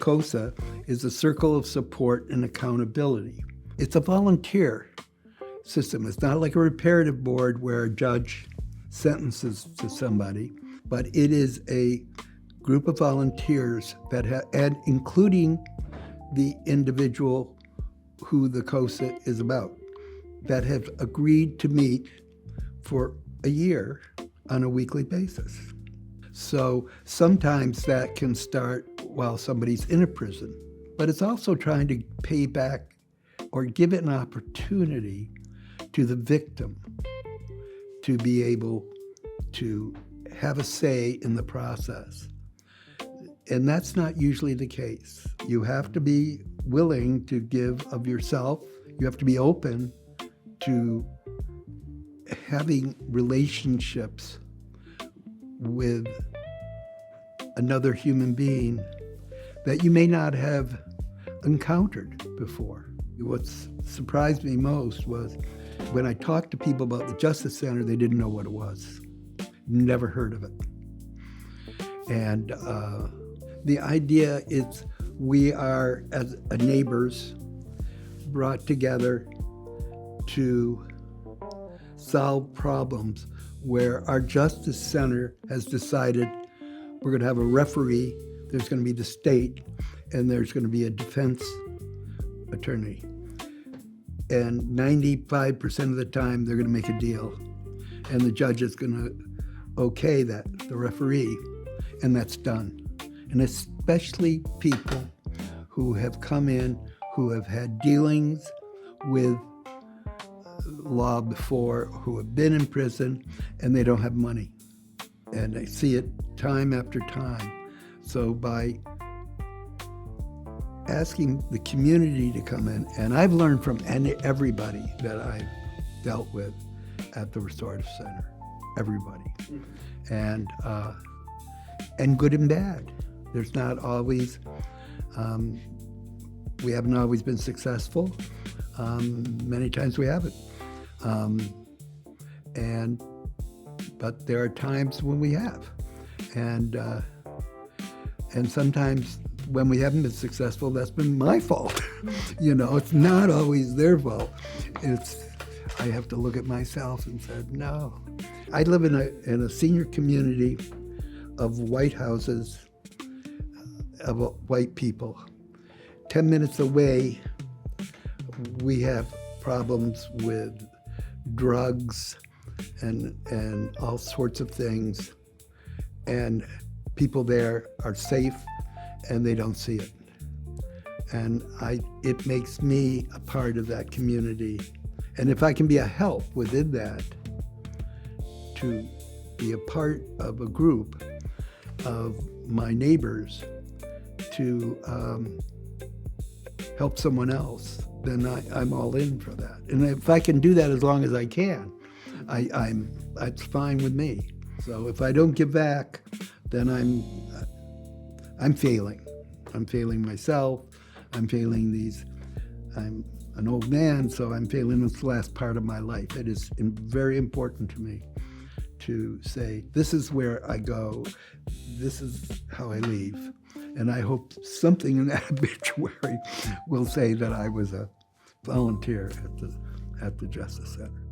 COSA is a circle of support and accountability. It's a volunteer system. It's not like a reparative board where a judge sentences to somebody, but it is a group of volunteers that and including the individual who the COSA is about, that have agreed to meet for a year on a weekly basis. So sometimes that can start while somebody's in a prison, but it's also trying to pay back or give it an opportunity to the victim to be able to have a say in the process. And that's not usually the case. You have to be willing to give of yourself. You have to be open to having relationships with another human being that you may not have encountered before. What surprised me most was when I talked to people about the Justice Center, they didn't know what it was. Never heard of it. And the idea is we are, as neighbors, brought together to solve problems where our Justice Center has decided we're going to have a referee, there's going to be the state, and there's going to be a defense attorney. And 95% of the time, they're going to make a deal. And the judge is going to okay that, the referee, and that's done. And especially people who have come in, who have had dealings with law before, who have been in prison, and they don't have money. And I see it time after time. So by asking the community to come in, and I've learned from everybody that I've dealt with at the Restorative Center, everybody, and good and bad. There's not always, we haven't always been successful. Many times we haven't. But there are times when we have. And sometimes when we haven't been successful, that's been my fault. You know, it's not always their fault. I have to look at myself and say, no. I live in a senior community of white houses, of white people. 10 minutes away, we have problems with drugs and all sorts of things. And people there are safe and they don't see it. And it makes me a part of that community. And if I can be a help within that, to be a part of a group of my neighbors to help someone else, then I'm all in for that. And if I can do that as long as I can, that's fine with me. So if I don't give back, then I'm failing. I'm failing myself. I'm failing I'm an old man, so I'm failing this last part of my life. It is very important to me to say, this is where I go, this is how I leave. And I hope something in that obituary will say that I was a volunteer at the Justice Center.